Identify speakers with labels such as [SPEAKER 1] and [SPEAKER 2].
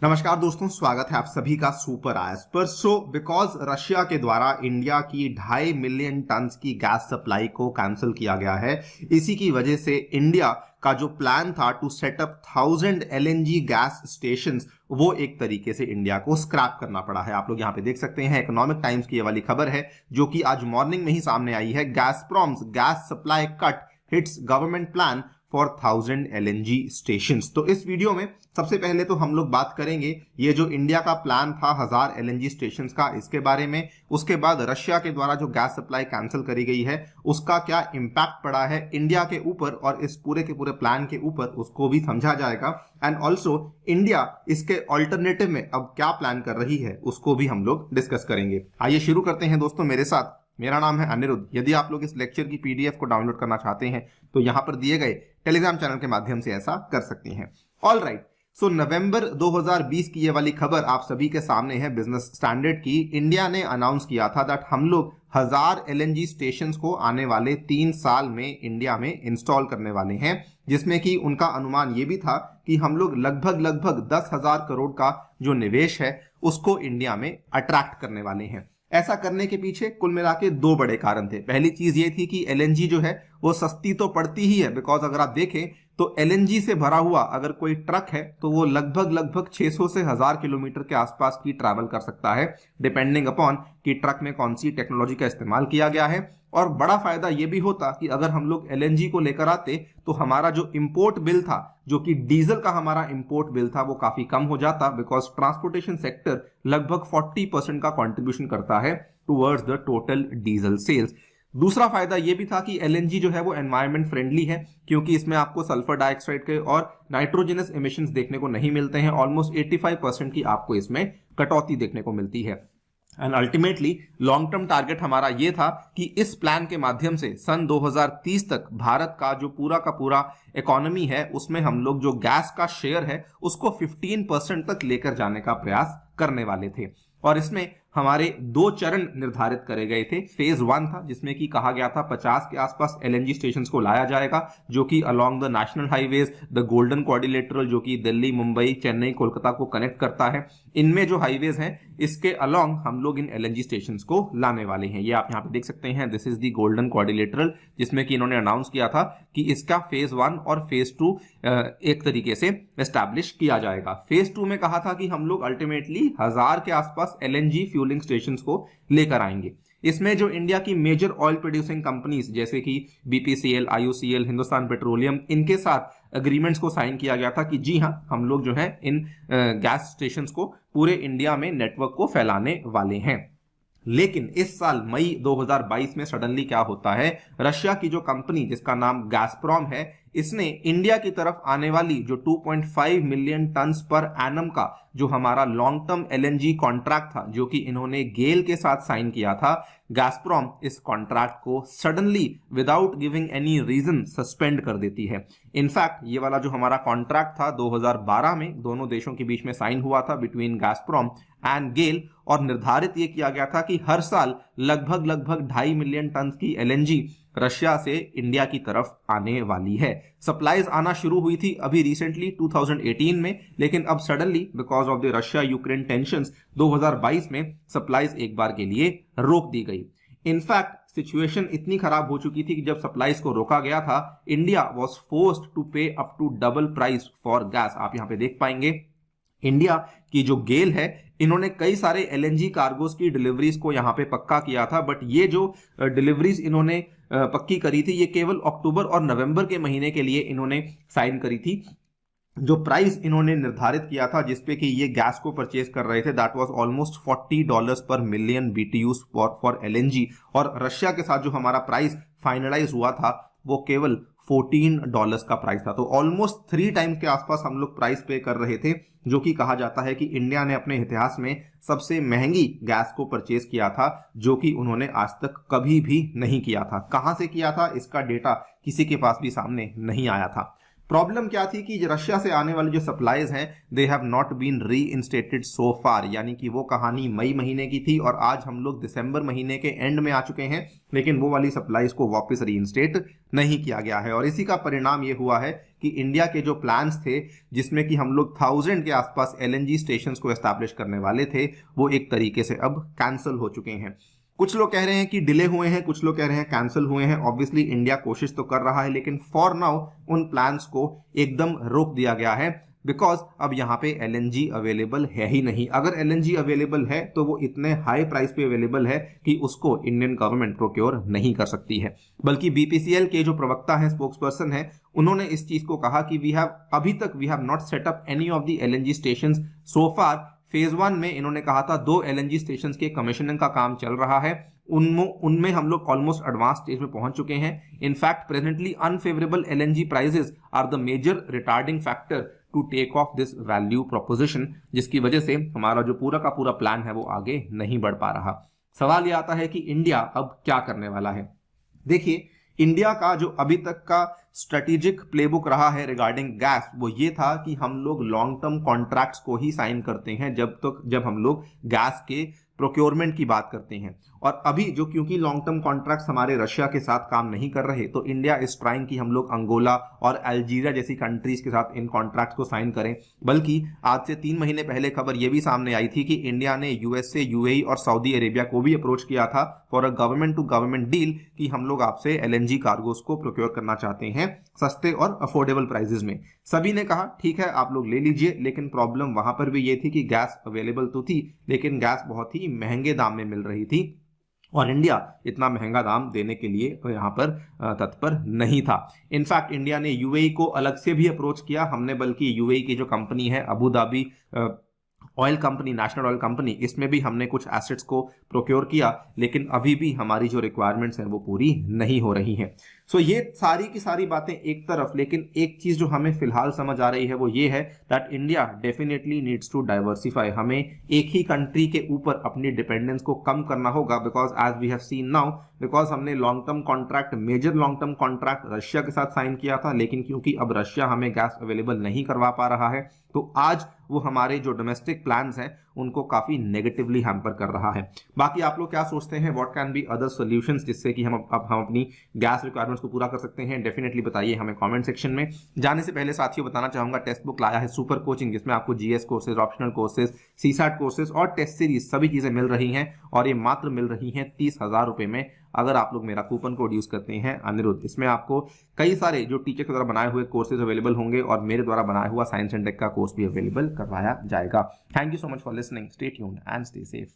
[SPEAKER 1] नमस्कार दोस्तों, स्वागत है आप सभी का सुपर आयस पर। बिकॉज रशिया के द्वारा इंडिया की 2.5 मिलियन टन की गैस सप्लाई को कैंसिल किया गया है, इसी की वजह से इंडिया का जो प्लान था to set up 1000 LNG gas stations, वो एक तरीके से इंडिया को स्क्रैप करना पड़ा है। आप लोग यहाँ पे देख सकते हैं, इकोनॉमिक टाइम्स की ये वाली खबर है जो कि आज मॉर्निंग में ही सामने आई है। Gazprom's gas supply cut hits government plan for 1000 LNG stations. तो इस वीडियो में सबसे पहले तो हम लोग बात करेंगे ये जो इंडिया का प्लान था 1000 एलएनजी स्टेशंस का, इसके बारे में। उसके बाद रशिया के द्वारा जो गैस सप्लाई कैंसिल करी गई है उसका क्या इंपैक्ट पड़ा है इंडिया के ऊपर और इस पूरे के पूरे प्लान के ऊपर, उसको भी समझा जाएगा। एंड ऑल्सो इंडिया इसके ऑल्टरनेटिव में अब क्या प्लान कर रही है उसको भी हम लोग डिस्कस करेंगे। आइए शुरू करते हैं दोस्तों मेरे साथ। मेरा नाम है अनिरुद्ध। यदि आप लोग इस लेक्चर की पीडीएफ को डाउनलोड करना चाहते हैं तो यहां पर दिए गए टेलीग्राम चैनल के माध्यम से ऐसा कर सकते हैं। ऑल राइट, सो नवंबर 2020 की ये वाली खबर आप सभी के सामने है बिजनेस स्टैंडर्ड की। इंडिया ने अनाउंस किया था दैट हम लोग 1000 एलएनजी स्टेशंस को आने वाले 3 साल में इंडिया में इंस्टॉल करने वाले हैं, जिसमें कि उनका अनुमान ये भी था कि हम लोग लगभग 10,000 करोड़ का जो निवेश है उसको इंडिया में अट्रैक्ट करने वाले हैं। ऐसा करने के पीछे कुल मिला के 2 बड़े कारण थे। पहली चीज ये थी कि एलएनजी जो है वो सस्ती तो पड़ती ही है, बिकॉज अगर आप देखें तो एलएनजी से भरा हुआ अगर कोई ट्रक है तो वो लगभग 600 से 1000 किलोमीटर के आसपास की ट्रैवल कर सकता है, डिपेंडिंग अपॉन कि ट्रक में कौन सी टेक्नोलॉजी का इस्तेमाल किया गया है। और बड़ा फायदा ये भी होता कि अगर हम लोग एलएनजी को लेकर आते तो हमारा जो इंपोर्ट बिल था, जो कि डीजल का हमारा इंपोर्ट बिल था, वो काफी कम हो जाता, बिकॉज ट्रांसपोर्टेशन सेक्टर लगभग 40% का कंट्रीब्यूशन करता है towards the total diesel sales. दूसरा फायदा यह भी था कि एलएनजी जो है वो एनवायरमेंट फ्रेंडली है, क्योंकि इसमें आपको सल्फर डाइऑक्साइड के और नाइट्रोजनस एमिशंस देखने को नहीं मिलते हैं। ऑलमोस्ट 85% की आपको इसमें कटौती देखने को मिलती है। And ultimately long term target हमारा ये था कि इस प्लान के माध्यम से सन 2030 तक भारत का जो पूरा का पूरा इकोनॉमी है उसमें हम लोग जो गैस का शेयर है उसको 15% तक लेकर जाने का प्रयास करने वाले थे। और इसमें हमारे 2 चरण निर्धारित करे गए थे। फेज 1 था जिसमें कि कहा गया था 50 के आसपास एलएनजी स्टेशंस को लाया जाएगा, जो कि along the national highways, the golden quadrilateral जो कि दिल्ली, मुंबई, चेन्नई, कोलकाता को कनेक्ट करता है, इनमें जो हाईवेज हैं इसके अलोंग हम लोग इन एलएनजी स्टेशंस को लाने वाले हैं। ये आप यहाँ पे देख सकते हैं, this is the golden quadrilateral, जिसमें कि इन्होंने अनाउंस किया था कि इसका फेज 1 और फेज 2 एक तरीके से एस्टैब्लिश किया जाएगा। फेज 2 में कहा था कि हम लोग अल्टीमेटली 1000 के आसपास एलएनजी फ्यूलिंग स्टेशंस को लेकर आएंगे। इसमें जो इंडिया की मेजर ऑयल प्रोड्यूसिंग कंपनीज जैसे कि बीपीसीएल, आईओसीएल, हिंदुस्तान पेट्रोलियम, इनके साथ अग्रीमेंट्स को साइन किया गया था कि जी हां, हम लोग जो है इन गैस स्टेशंस को पूरे इंडिया में नेटवर्क को फैलाने वाले हैं। लेकिन इस साल मई 2022 में सडनली क्या होता है, रशिया की जो कंपनी जिसका नाम गैसप्रॉम है, इसने इंडिया की तरफ आने वाली जो 2.5 मिलियन टन पर एनम का जो हमारा लॉन्ग टर्म एलएनजी कॉन्ट्रैक्ट था, जो कि इन्होंने गेल के साथ साइन किया था, गैसप्रॉम इस कॉन्ट्रैक्ट को suddenly without giving any reason suspend कर देती है। इनफैक्ट ये वाला जो हमारा कॉन्ट्रैक्ट था 2012 में दोनों देशों के बीच में साइन हुआ था बिटवीन गैसप्रॉम एंड गेल, और निर्धारित ये किया गया था कि हर साल लगभग 2.5 मिलियन टन की एलएनजी रशिया से इंडिया की तरफ आने वाली है। सप्लाईज आना शुरू हुई थी अभी रिसेंटली 2018 में, लेकिन अब suddenly because of the Russia Ukraine tensions 2022 में सप्लाईज एक बार के लिए रोक दी गई। इनफैक्ट सिचुएशन इतनी खराब हो चुकी थी कि जब सप्लाईज को रोका गया था, India was forced to pay up to double price for gas. आप यहां पे देख पाएंगे इंडिया की जो गेल है, इन्होंने कई सारे एलएनजी कार्गोस की डिलीवरीज को यहां पे पक्का किया था, बट ये जो डिलीवरीज इन्होंने पक्की करी थी ये केवल अक्टूबर और नवंबर के महीने के लिए इन्होंने साइन करी थी। जो प्राइस इन्होंने निर्धारित किया था जिसपे कि ये गैस को परचेज कर रहे थे, दैट वाज ऑलमोस्ट $40 पर मिलियन BTUs फॉर एलएनजी, और रशिया के साथ जो हमारा प्राइस फाइनलाइज हुआ था वो केवल $14 का प्राइस था। तो ऑलमोस्ट 3 टाइम्स के आसपास हम लोग प्राइस पे कर रहे थे, जो कि कहा जाता है कि इंडिया ने अपने इतिहास में सबसे महंगी गैस को परचेज किया था, जो कि उन्होंने आज तक कभी भी नहीं किया था। कहां से किया था इसका डेटा किसी के पास भी सामने नहीं आया था। प्रॉब्लम क्या थी कि रशिया से आने वाली जो सप्लाईज हैं they have not been reinstated so far, यानी कि वो कहानी मई महीने की थी और आज हम लोग दिसंबर महीने के एंड में आ चुके हैं, लेकिन वो वाली सप्लाईज को वापस रीइंस्टेट नहीं किया गया है। और इसी का परिणाम ये हुआ है कि इंडिया के जो प्लान्स थे जिसमें कि हम लोग 1000 के आसपास एलएनजी स्टेशंस को एस्टैब्लिश करने वाले थे, वो एक तरीके से अब कैंसिल हो चुके हैं। कुछ लोग कह रहे हैं कि डिले हुए हैं, कुछ लोग कह रहे हैं कैंसिल हुए हैं। ऑब्वियसली इंडिया कोशिश तो कर रहा है, लेकिन फॉर नाउ उन प्लान्स को एकदम रोक दिया गया है, बिकॉज अब यहाँ पे एलएनजी अवेलेबल है ही नहीं। अगर एलएनजी अवेलेबल है तो वो इतने हाई प्राइस पे अवेलेबल है कि उसको इंडियन गवर्नमेंट प्रोक्योर नहीं कर सकती है। बल्कि बीपीसीएल के जो प्रवक्ता हैं, स्पोक्स पर्सन है, उन्होंने इस चीज को कहा कि अभी तक we have not set up any of the LNG stations so far. Phase 1 में इन्होंने कहा था 2 एलएनजी स्टेशंस के कमीशनिंग का काम चल रहा है, उनमें हम लोग ऑलमोस्ट एडवांस स्टेज में पहुंच चुके हैं। In fact presently unfavourable LNG prices are the major retarding factor to take off this value proposition, जिसकी वजह से हमारा जो पूरा का पूरा प्लान है वो आगे नहीं बढ़ पा रहा। सवाल ये आता है कि इंडिया अब क्या करने वाला है। देखिए, इंडिया का जो अभी तक का स्ट्रेटेजिक प्लेबुक रहा है रिगार्डिंग गैस, वो ये था कि हम लोग लॉन्ग टर्म कॉन्ट्रैक्ट्स को ही साइन करते हैं जब हम लोग गैस के प्रोक्योरमेंट की बात करते हैं। और अभी जो क्योंकि लॉन्ग टर्म कॉन्ट्रैक्ट्स हमारे रशिया के साथ काम नहीं कर रहे, तो इंडिया इज ट्राइंग कि हम लोग अंगोला और अल्जीरिया जैसी कंट्रीज के साथ इन कॉन्ट्रैक्ट्स को साइन करें। बल्कि आज से 3 महीने पहले खबर यह भी सामने आई थी कि इंडिया ने यूएसए, यूएई और सऊदी अरेबिया को भी अप्रोच किया था for a government to government deal कि हम लोग आपसे एलएनजी कार्गोस को प्रोक्योर करना चाहते हैं सस्ते और अफोर्डेबल प्राइसेस में। सभी ने कहा ठीक है आप लोग ले लीजिए, लेकिन प्रॉब्लम वहां पर भी ये थी कि गैस अवेलेबल तो थी, लेकिन गैस बहुत ही महंगे दाम में मिल रही थी और इंडिया इतना महंगा दाम देने के लिए यहाँ पर तत्पर नहीं था। इनफैक्ट इंडिया ने यूएई को अलग से भी अप्रोच किया हमने, बल्कि यूएई की जो कंपनी है Abu Dhabi oil company, national oil company, इसमें भी हमने कुछ एसेट्स को प्रोक्योर किया, लेकिन अभी भी हमारी जो रिक्वायरमेंट्स हैं वो पूरी नहीं हो रही हैं। सो ये सारी की सारी बातें एक तरफ, लेकिन एक चीज जो हमें फिलहाल समझ आ रही है वो ये है that India definitely needs to diversify. हमें एक ही कंट्री के ऊपर अपनी डिपेंडेंस को कम करना होगा, because as we have seen now, because हमने long term contract, major long term contract Russia के साथ साइन किया था, लेकिन क्योंकि अब रशिया हमें गैस अवेलेबल नहीं करवा पा रहा है, तो आज वो हमारे जो डोमेस्टिक प्लान्स हैं उनको काफी नेगेटिवली हैम्पर कर रहा है। बाकी आप लोग क्या सोचते हैं, what can be other solutions जिससे कि हम अपनी गैस रिक्वायरमेंट्स को पूरा कर सकते हैं? डेफिनेटली बताइए हमें कमेंट सेक्शन में। जाने से पहले साथियों बताना चाहूंगा टेक्स्ट बुक लाया है सुपर कोचिंग, जिसमें आपको GS courses, optional courses, CSAT courses और टेस्ट सीरीज सभी चीजें मिल रही हैं, और ये मात्र मिल रही हैं 30,000 रुपए में अगर आप लोग मेरा कूपन कोड यूज करते हैं अनिरुद्ध। इसमें आपको कई सारे जो टीचर के द्वारा बनाए हुए कोर्सेज अवेलेबल होंगे और मेरे द्वारा बनाया हुआ साइंस एंड टेक का कोर्स भी अवेलेबल करवाया जाएगा। Thank you so much for listening, stay tuned and stay safe.